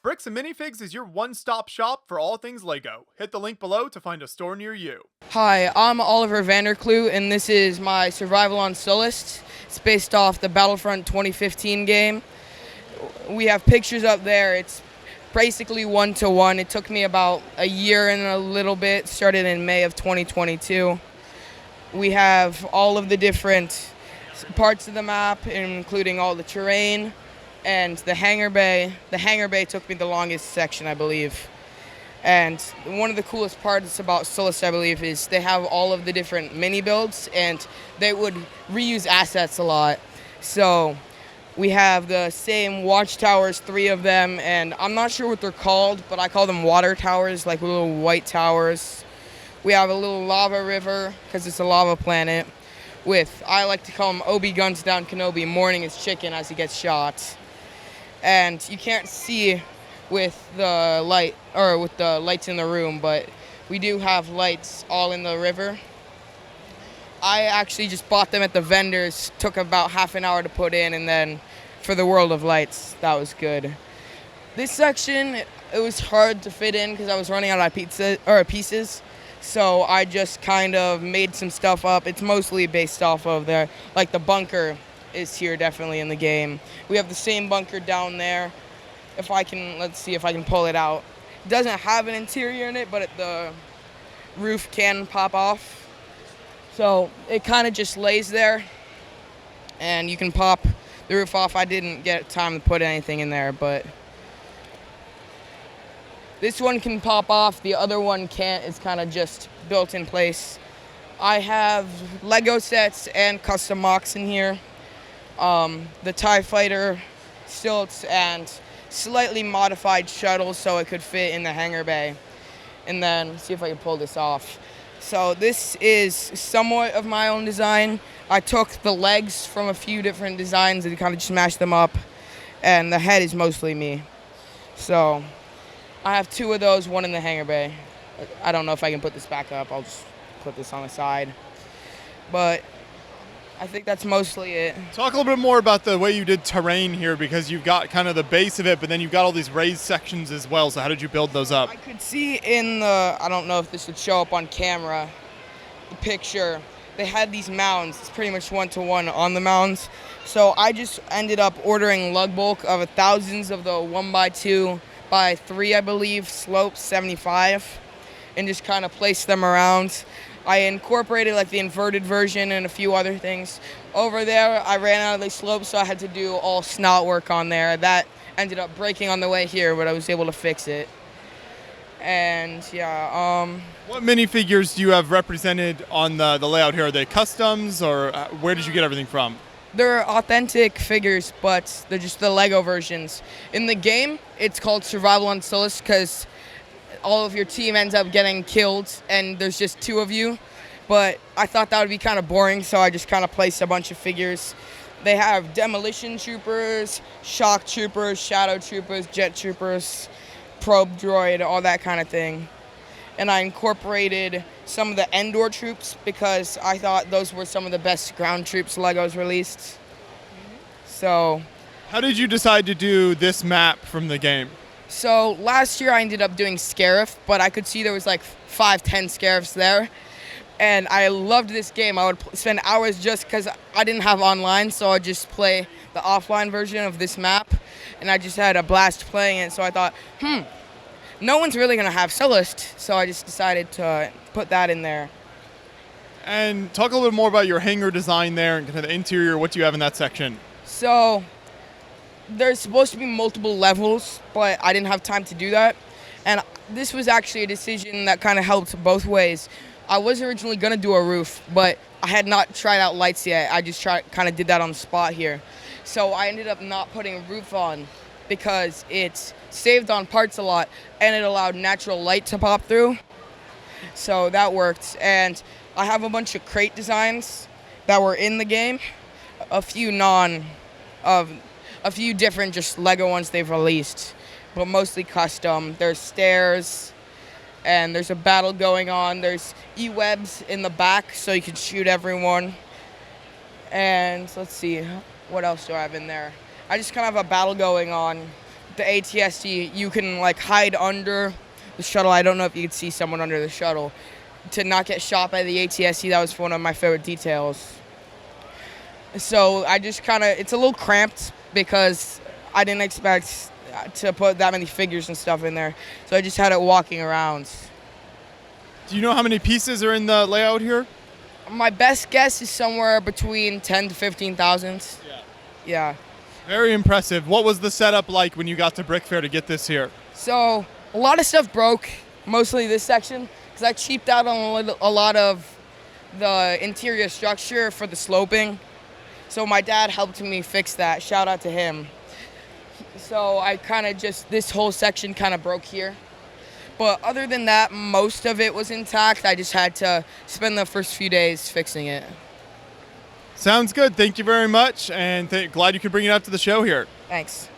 Bricks and Minifigs is your one-stop shop for all things LEGO. Hit the link below to find a store near you. Hi, I'm Oliver Vanderkleut, and this is my survival on Sullest. It's based off the Battlefront 2015 game. We have pictures up there. It's basically one-to-one. It took me about a year and a little bit. Started in May of 2022. We have all of the different parts of the map, including all the terrain and the hangar bay. The hangar bay took me the longest section, I believe. And one of the coolest parts about Sullust, I believe, is they have all of the different mini builds, and they would reuse assets a lot. So we have the same watchtowers, 3 of them, and I'm not sure what they're called, but I call them water towers, like little white towers. We have a little lava river, because it's a lava planet, with, I like to call him Obi Guns Down Kenobi, mourning his chicken as he gets shot. And you can't see with the lights in the room, but we do have lights all in the river. I actually just bought them at the vendors, took about half an hour to put in, and then for the World of Lights, that was good. This section, it was hard to fit in because I was running out of pieces, so I just kind of made some stuff up. It's mostly based off of the bunker is here definitely in the game. We have the same bunker down there. Let's see if I can pull it out. It doesn't have an interior in it, but the roof can pop off. So it kind of just lays there, and you can pop the roof off. I didn't get time to put anything in there, but this one can pop off. The other one can't. It's kind of just built in place. I have Lego sets and custom mocks in here. The TIE Fighter, stilts, and slightly modified shuttle so it could fit in the hangar bay. And then, see if I can pull this off. So this is somewhat of my own design. I took the legs from a few different designs and kind of just mashed them up. And the head is mostly me. So I have 2 of those, 1 in the hangar bay. I don't know if I can put this back up. I'll just put this on the side. But I think that's mostly it. Talk a little bit more about the way you did terrain here, because you've got kind of the base of it, but then you've got all these raised sections as well. So how did you build those up? I could see in the, I don't know if this would show up on camera, the picture, they had these mounds. It's pretty much one-to-one on the mounds. So I just ended up ordering lug bulk of thousands of the 1x2x3, I believe, slopes, 75, and just kind of placed them around. I incorporated the inverted version and a few other things. Over there, I ran out of the slope, so I had to do all snot work on there. That ended up breaking on the way here, but I was able to fix it. And yeah. What minifigures do you have represented on the layout here? Are they customs, or where did you get everything from? They're authentic figures, but they're just the Lego versions. In the game, it's called Survival on Sullust because all of your team ends up getting killed and there's just 2 of you. But I thought that would be kind of boring, so I just kind of placed a bunch of figures. They have demolition troopers, shock troopers, shadow troopers, jet troopers, probe droid, all that kind of thing. And I incorporated some of the Endor troops because I thought those were some of the best ground troops Legos released. So how did you decide to do this map from the game? So last year I ended up doing Scarif, but I could see there was 5-10 Scarifs there. And I loved this game. I would spend hours just because I didn't have online, so I'd just play the offline version of this map. And I just had a blast playing it, so I thought, no one's really going to have Sullust, so I just decided to put that in there. And talk a little bit more about your hangar design there and kind of the interior, what do you have in that section? So there's supposed to be multiple levels, but I didn't have time to do that. And this was actually a decision that kind of helped both ways. I was originally going to do a roof, but I had not tried out lights yet. I just kind of did that on the spot here. So I ended up not putting a roof on because it saved on parts a lot and it allowed natural light to pop through. So that worked. And I have a bunch of crate designs that were in the game, a few different just Lego ones they've released, but mostly custom. There's stairs, and there's a battle going on. There's E-webs in the back, so you can shoot everyone. And let's see, what else do I have in there? I just kind of have a battle going on the ATST, you can like hide under the shuttle. I don't know if you can see someone under the shuttle to not get shot by the ATST. That was one of my favorite details. So I just kind of, it's a little cramped because I didn't expect to put that many figures and stuff in there. So I just had it walking around. Do you know how many pieces are in the layout here? My best guess is somewhere between 10 to 15,000. Yeah. Very impressive. What was the setup like when you got to BrickFair to get this here? So a lot of stuff broke, mostly this section, because I cheaped out on a lot of the interior structure for the sloping. So my dad helped me fix that. Shout out to him. So I kind of just, this whole section kind of broke here. But other than that, most of it was intact. I just had to spend the first few days fixing it. Sounds good. Thank you very much, and glad you could bring it out to the show here. Thanks.